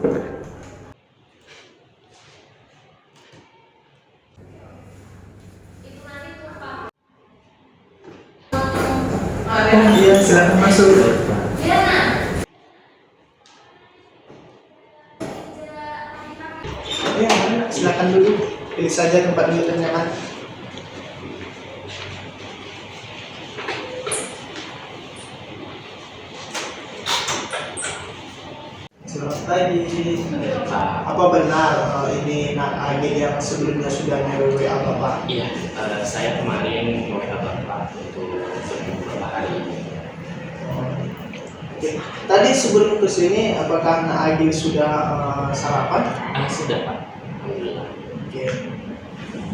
Iya, silakan masuk. Ya, silakan dulu. Pilih saja tempat duduk yang nyaman. Selamat pagi. Apa benar ini Nak Agil yang sebelumnya sudah nge-WA Bapak? Iya, saya kemarin WA Bapak untuk beberapa hari ini. Oke. Tadi sebelum ke sini, apakah Nak Agil sudah sarapan? Sudah Pak, alhamdulillah. Oke.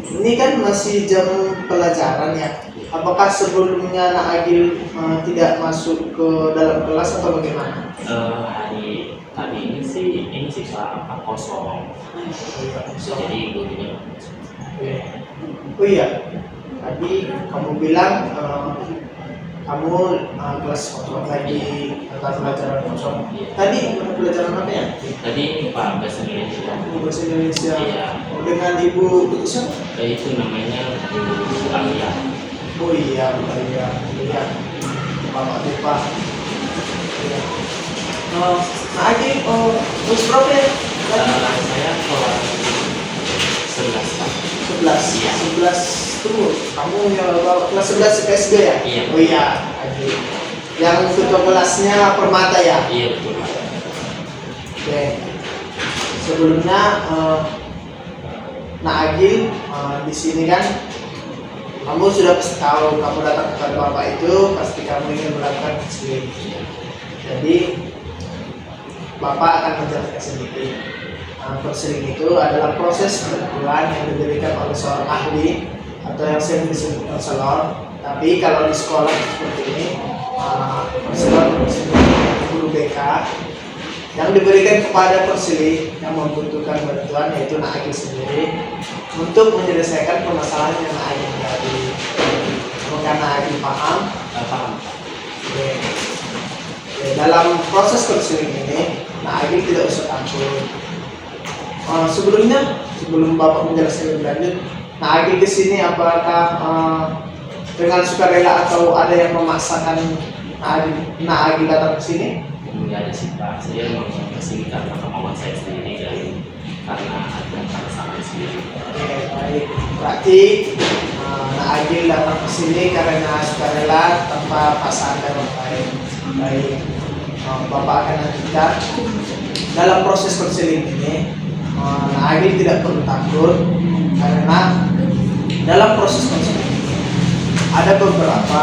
Ini kan masih jam pelajaran ya. Apakah sebelumnya Nak Agil tidak masuk ke dalam kelas atau bagaimana? Hari tadi ini siswa apa kosong, jadi gurunya. Oke. Oh iya, tadi kamu bilang kamu kelas kosong lagi atau pelajaran kosong. Tadi pelajaran apa ya? Tadi ini Pak bahasa Indonesia. Bahasa Indonesia. Iya. Dengan Ibu siapa? Itu namanya Bu Alia. Oh iya, Bu Alia. Iya. Bapak lupa. Iya. Nah, Agi, terus berapa ya? Saya kelas 11 Pak. 11. Iya. 11 tunggu. Kamu yang kelas 11 PSD ya? Iya. Oh iya, Agi. Yang ketua kelasnya Permata ya? Iya betul Pak. Oke. Sebelumnya Nak Agil di sini kan kamu sudah pasti tahu kamu datang kepada Bapak itu pasti kamu ingin melakukan counseling. Jadi Bapak akan menjelaskan sedikit. Counseling itu adalah proses penentuan yang diberikan oleh seorang ahli atau yang sering disebut konselor. Tapi kalau di sekolah seperti ini, konselor guru BK yang diberikan kepada konseling yang membutuhkan bantuan yaitu Nak Agil sendiri untuk menyelesaikan permasalahan yang Nak Agil hadapi. Apakah Nak Agil paham? Paham. Oke. Oke, dalam proses konseling ini Nak Agil tidak usah takut. Sebelum Bapak menjelaskan lebih lanjut, Nak Agil di sini apakah dengan sukarela atau ada yang memaksakan Nak Agil datang ke sini? Enggak ada sih Pak, saya memang kesini karena kemauan saya sendiri dan karena ada pasangan sendiri. Oke, baik. Berarti Nak Agil datang ke sini karena sukarela tanpa pasangan dan lain. Baik. Bapak akan lanjutkan. Dalam proses konseling ini, Nak Agil tidak perlu takut karena dalam proses konseling ini ada beberapa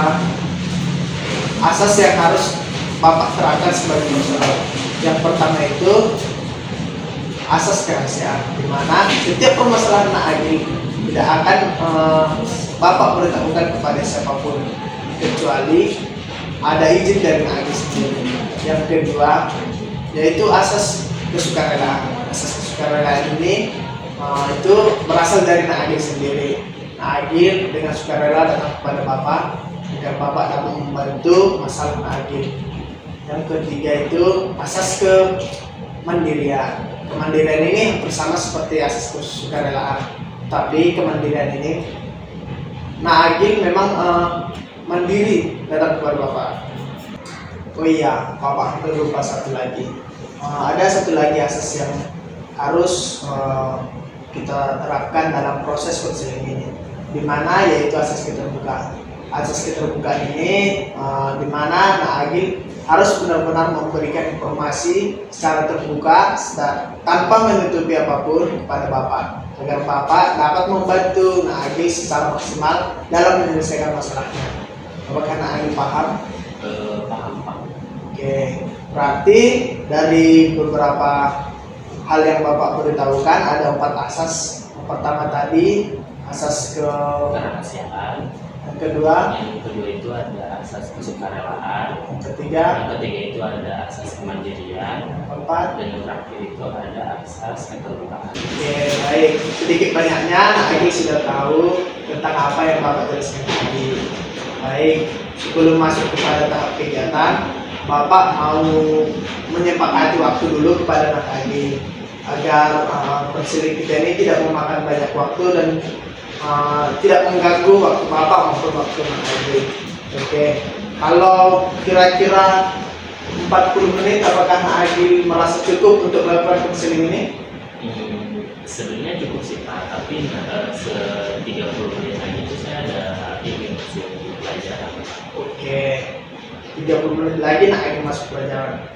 asas yang harus Bapak terangkan sebagai konselor. Yang pertama itu asas kerahasiaan, di mana setiap permasalahan Nak Agil tidak akan Bapak beritahukan kepada siapapun kecuali ada izin dari Nak Agil sendiri. Yang kedua yaitu asas kesukarelaan. Asas kesukarelaan ini itu berasal dari Nak Agil sendiri. Nak Agil dengan sukarela datang kepada Bapak agar Bapak dapat membantu masalah Nak Agil. Yang ketiga itu asas kemandirian. Kemandirian ini bersama seperti asas kesukarelaan, tapi kemandirian ini Nak Agil memang mandiri datang kepada Bapak. Oh iya, Bapak hampir lupa satu lagi. Ada satu lagi asas yang harus kita terapkan dalam proses konseling ini, di mana yaitu asas keterbukaan. Asas keterbukaan ini di mana Nak Agil harus benar-benar memberikan informasi secara terbuka tanpa menutupi apapun kepada Bapak agar Bapak dapat membantu Nak Agil secara maksimal dalam menyelesaikan masalahnya. Apakah Nak Agil paham? Paham Pak. Oke, berarti dari beberapa hal yang Bapak beritahukan ada 4 asas. Yang pertama tadi asas Kerahasiaan. yang kedua, itu ada asas kesukarelaan. yang ketiga, itu ada asas kemandirian. yang keempat. Dan yang terakhir itu ada asas keterbukaan. Oke, baik. Sedikit banyaknya Nak Agil sudah tahu tentang apa yang Bapak jelaskan tadi. Baik, sebelum masuk kepada tahap kegiatan, Bapak mau menyepakati waktu dulu kepada anak Agil agar konseling kita ini tidak memakan banyak waktu dan tidak mengganggu waktu Bapak maupun waktu anak Agil. Oke, kalau kira-kira 40 menit apakah anak Agil merasa cukup untuk melakukan konseling ini? Sebenarnya cukup sih Pak, tapi 30 menit lagi itu saya ada ingin masuk pelajaran. Oke, 30 menit lagi nak akan masuk pelajaran.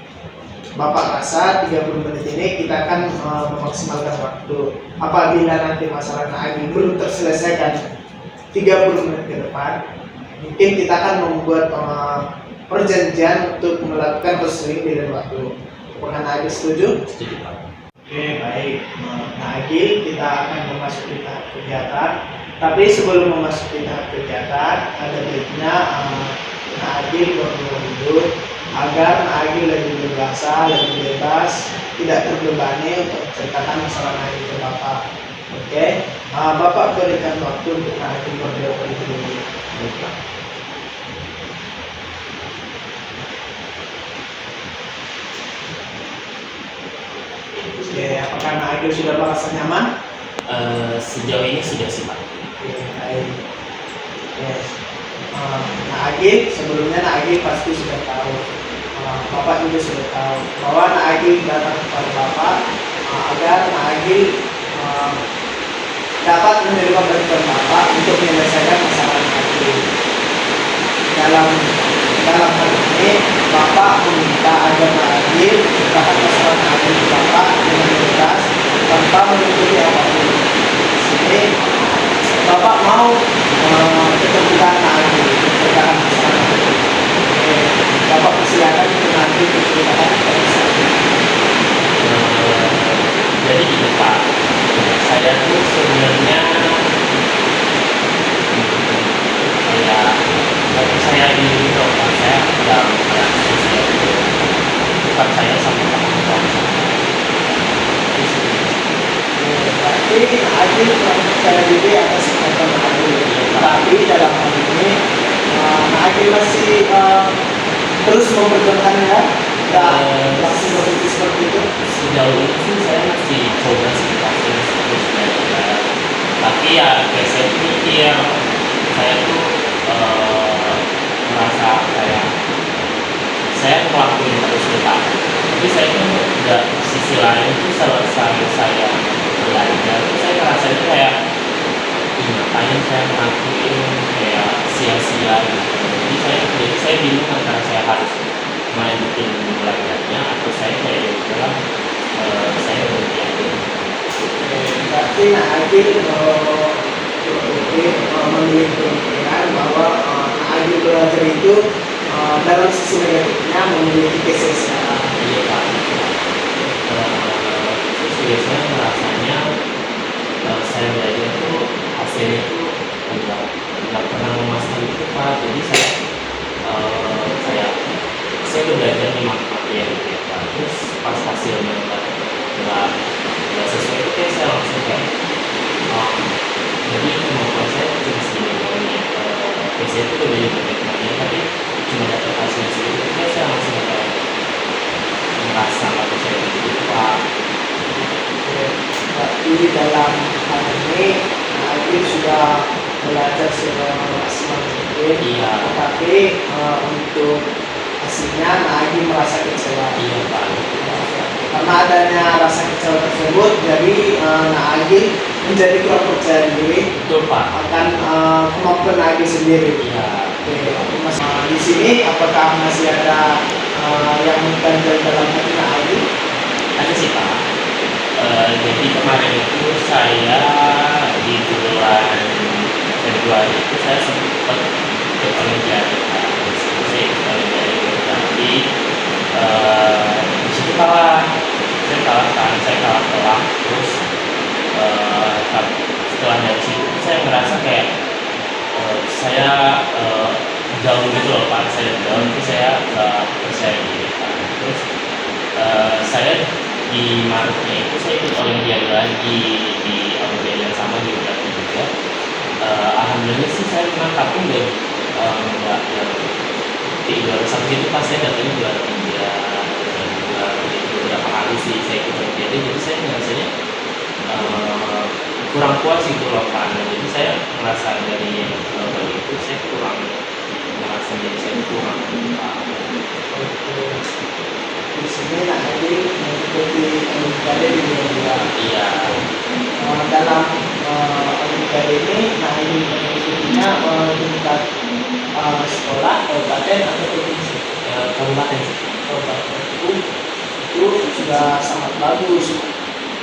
Bapak rasa 30 menit ini kita akan memaksimalkan waktu. Apabila nanti masalah Agil belum terselesaikan 30 menit ke depan, mungkin kita akan membuat perjanjian untuk melakukan konseling di lain waktu. Apakah Agil setuju? Setuju Pak. Oke, baik. Agil, kita akan memasuki tahap kegiatan. Tapi sebelum memasuki tahap kegiatan, ada baiknya Agil berdoa agar Agil lebih leluasa, lebih bebas, tidak terbebani untuk menceritakan masalah Agil ke Bapak. Oke, Bapak berikan waktu untuk Agil berdoa terlebih dulu. Oke, apakah Agil sudah merasa nyaman? Sejauh ini sudah sih Pak. Oke, baik. Yes. Agil, sebelumnya Agil pasti sudah tahu, Bapak juga sudah tahu bahwa Agil datang kepada Bapak agar Agil dapat menerima bantuan Bapak untuk menyelesaikan masalah Agil. Dalam hal ini Bapak meminta agar Agil menceritakan masalah Agil ke Bapak dengan jelas tanpa menutupi apapun. Di sini Bapak mau keterbukaan Agil menceritakan masalah Agil. Bapak persilakan untuk Agil menceritakan masalah Agil. Jadi gini Pak, saya tuh sebenarnya saya ini loh Pak, saya dalam relasi saya itu bukan saya sama teman-teman Berarti Agil kurang percaya diri atas kemampuan Agil. Tapi dalam hal ini Agil masih terus memperjuangkannya, langsung berpikir seperti itu. sejauh ini sih saya masih coba sih pasti terus belajar. Tapi ya kayak saya pikir saya tuh merasa kayak saya ngelakuin terus depan. Tapi saya tuh udah sisi lain tuh selesai saya belajar tuh saya ngerasa itu kayak ngapain saya ngelakuin kayak sia-sia gitu. Jadi saya bingung antara saya harus melanjutin belajarnya atau saya kayak ya udahlah saya berhenti aja. Berarti Agil memilih pemikiran bahwa Agil belajar itu dalam sisi negatifnya memiliki kesia-siaan. Iya Pak. Terus biasanya merasanya saya belajar tuh hasilnya tuh nggak pernah memuaskan itu Pak. Jadi saya udah belajar 5 materi gitu ya Pak. Terus pas hasilnya nggak sesuai itu kayak saya langsung kayak jadi kemampuan saya cuma segini doang ya. Saya itu udah jadi banyak tapi cuma dapat hasilnya segitu. Kayak saya langsung kayak merasa nggak bisa gitu Pak. Berarti dalam hal ini Agil sudah belajar semaksimal mungkin. Iya. Tetapi untuk hasilnya Agil merasa kecewa. Iya Pak. Karena adanya rasa kecewa tersebut, jadi Agil menjadi kurang percaya diri Betul Pak. akan kemampuan Agil sendiri. Iya. Oke, Mas, di sini apakah masih ada yang mengganjal dalam hati Agil? Ada sih Pak. Jadi kemarin itu saya di bulan Februari itu saya sempat ikut Olimpiade Pak. Saya ikut Olimpiade tapi di situ kalah. Saya kalah telak. Terus setelah dari situ saya merasa kayak saya down gitu loh Pak. Saya down itu saya percaya diri Pak. Terus saya di Maretnya itu saya ikut Olimpiade lagi di Olimpiade yang sama di bulan juga. Alhamdulillah sih saya menang tapi nggak yang seperti juara satu itu pas saya datangnya juara tiga, juara dua, jadi beberapa kali sih saya ikut olimpiade, jadi saya ngerasanya kurang puas itu loh Pak. Nah, jadi saya merasa dari lomba itu saya kurang merasa diri saya kurang Pak. Oke. Di sini Nak Adi mengikuti Olimpiade di dunia. Iya, Dalam Olimpiade ini Nak Adi mengikutinya tingkat sekolah, kabupaten atau provinsi. kabupaten. Kabupaten itu sudah sangat bagus.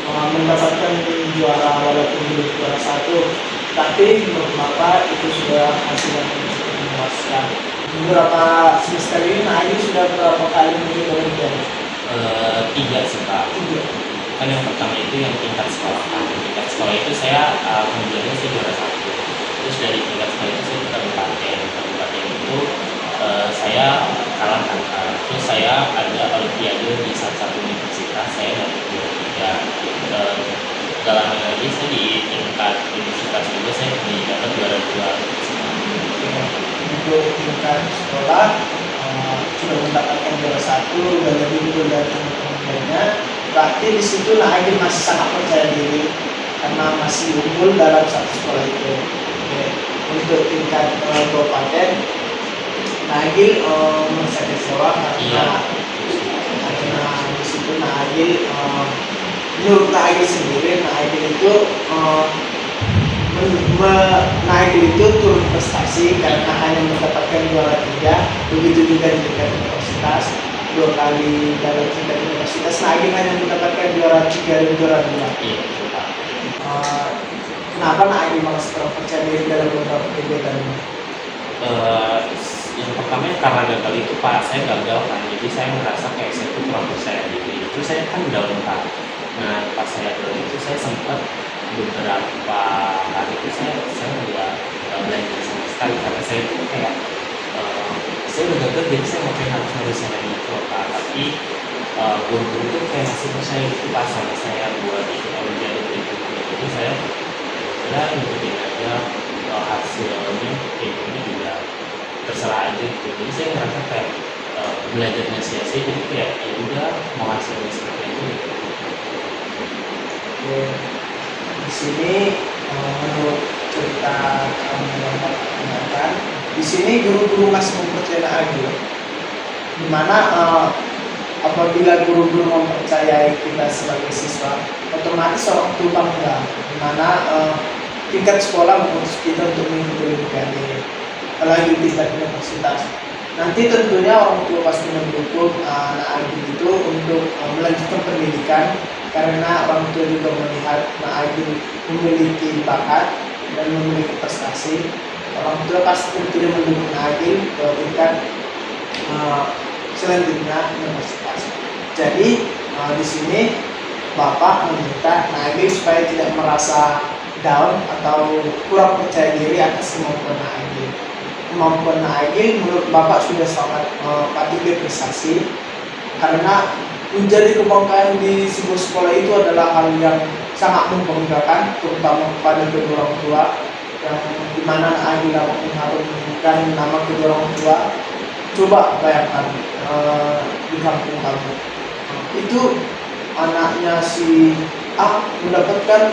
Mendapatkan juara walaupun belum juara satu, tapi menurut Bapak itu sudah hasil yang cukup memuaskan. Beberapa semester ini Nak Adi sudah berapa kali mengikuti Olimpiade? Tiga sih Pak. Tiga. Kan yang pertama itu yang tingkat sekolah kan. Tingkat sekolah itu saya kemudiannya saya juara satu. Terus dari tingkat sekolah itu saya ke kabupaten. Kabupaten itu saya kalah angka. Terus saya ada olimpiade di salah satu universitas, saya dapat juara tiga. Dalam lagi saya di tingkat universitas juga saya dapat juara dua. Untuk tingkat sekolah sudah mendapatkan juara satu dan lebih unggul dari teman-temannya. Berarti di situ Nak Adi masih sangat percaya diri karena masih unggul dalam satu sekolah itu. Oke. Untuk tingkat kabupaten, Nak Adi merasa kecewa karena di situ Nak Adi menurut Nak Adi sendiri, Nak Adi itu naik itu turun prestasi karena hanya mendapatkan juara tiga. Begitu juga di tingkat universitas, 2 kali dalam tingkat universitas Nagih hanya mendapatkan juara tiga dan juara dua. Iya. Kenapa Nagih malah kurang percaya diri dalam beberapa kegiatan ini? Yang pertama karena gagal itu Pak, saya gagal kan, jadi saya merasa kayak saya tuh kurang percaya diri. Itu saya kan down Pak. Nah pas saya down itu saya sempat beberapa hari itu saya nggak belajar sama sekali karena saya itu kayak saya udah gagal, jadi saya ngapain harus ngurusin lagi itu Pak. Tapi guru-guru itu kayak masih percaya gitu Pak sama saya buat ikut olimpiade berikutnya. Jadi saya udah ngikutin aja hasilnya kayak gini juga terserah aja gitu. Jadi saya ngerasa kayak belajarnya sia-sia, jadi kayak ya udah mau hasilnya seperti itu gitu. Oke. Di sini menurut cerita kamu yang dengarkan, di sini guru-guru masih mempercayai Agil, di mana apabila guru-guru mempercayai kita sebagai siswa, otomatis orang tua bangga, di mana tingkat sekolah memutus kita untuk mengikuti Olimpiade, apalagi tingkat universitas. Nanti tentunya orang tua pasti mendukung anak Agil itu untuk melanjutkan pendidikan, karena orang tua juga melihat Nak Agil memiliki bakat dan memiliki prestasi. Orang tua pasti tentunya mendukung Nak Agil ke tingkat selanjutnya universitas. Jadi di sini Bapak meminta Nak Agil supaya tidak merasa down atau kurang percaya diri atas kemampuan Nak Agil. Kemampuan Nak Agil menurut Bapak sudah sangat patut diapresiasi, karena menjadi kebanggaan di sebuah sekolah itu adalah hal yang sangat membanggakan, terutama kepada kedua orang tua, yang dimana Agil dapat mengharumkan nama kedua orang tua. Coba bayangkan di kampung kamu itu anaknya si A mendapatkan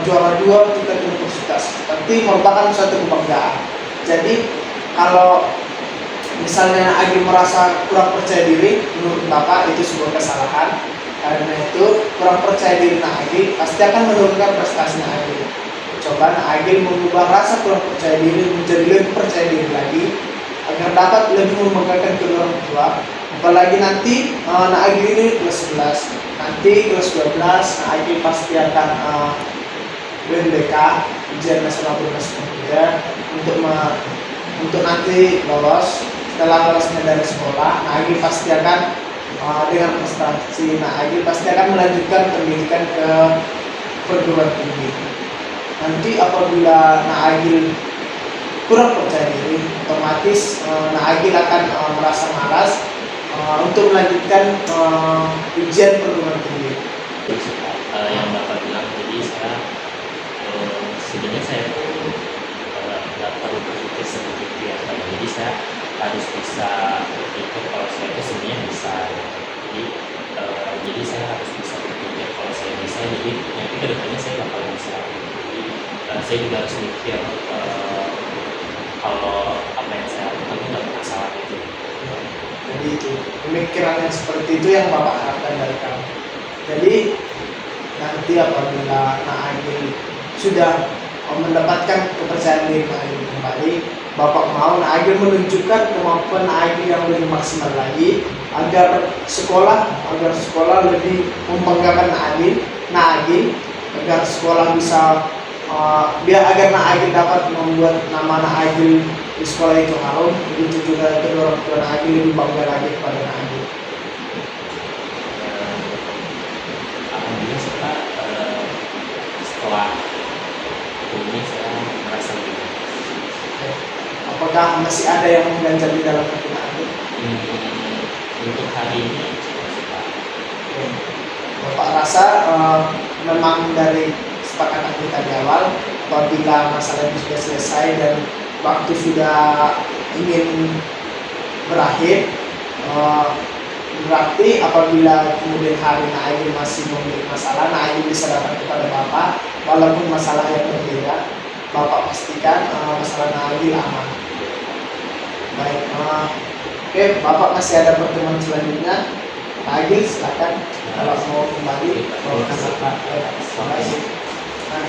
juara 2 tingkat universitas, tapi merupakan suatu kebanggaan. Jadi kalau misalnya Agil merasa kurang percaya diri, menurut Bapak itu sebuah kesalahan. Karena itu kurang percaya diri Nak Agil pasti akan menurunkan prestasinya Agil. Coba Nak Agil mengubah rasa kurang percaya diri menjadi lebih percaya diri lagi, agar dapat lebih membanggakan kedua orang tua. Apalagi nanti Nak Agil ini kelas 11, nanti kelas 12 Nak Agil pasti akan UNBK, ujian nasional berbasis komputer, untuk nanti lolos. Setelah lolosnya dari sekolah, Nak Agil pasti akan dengan prestasi Nak Agil pasti akan melanjutkan pendidikan ke perguruan tinggi. Nanti apabila Nak Agil kurang percaya diri, otomatis Nak Agil akan merasa malas untuk melanjutkan ujian perguruan tinggi. Yang Bapak bilang, jadi saya sebenarnya saya tuh nggak perlu berpikir seperti itu ya Pak. Jadi saya harus bisa jadi nanti kedepannya saya bakal bisa. Jadi saya juga harus mikir kalau apa yang saya lakukan itu nggak bermasalah gitu. Jadi itu pemikiran yang seperti itu yang Bapak harapkan dari kamu. Jadi nanti apabila Naagil sudah mendapatkan kepercayaan diri Naagil kembali, Bapak mau Naagil menunjukkan kemampuan Naagil yang lebih maksimal lagi agar sekolah lebih membanggakan Naagil agar sekolah bisa agar Naagil dapat membuat nama Naagil di sekolah itu harum. Begitu juga kedua orang tua Naagil lebih bangga lagi kepada Naagil. Alhamdulillah setelah ini saya merasa lebih baik. Apakah masih ada yang mengganjal di dalam hati Naagil? Untuk hari ini masih Pak. Bapak rasa memang dari kesepakatan kita di awal, apabila masalah ini sudah selesai dan waktu sudah ingin berakhir, berarti apabila kemudian hari Naagil masih memiliki masalah, Naagil bisa datang kepada Bapak walaupun masalah yang berbeda. Bapak pastikan masalah Naagil aman. Baik, oke, Bapak masih ada pertemuan selanjutnya. Naagil silakan kalau mau kembali. Terima kasih Pak. Terima kasih. Nah,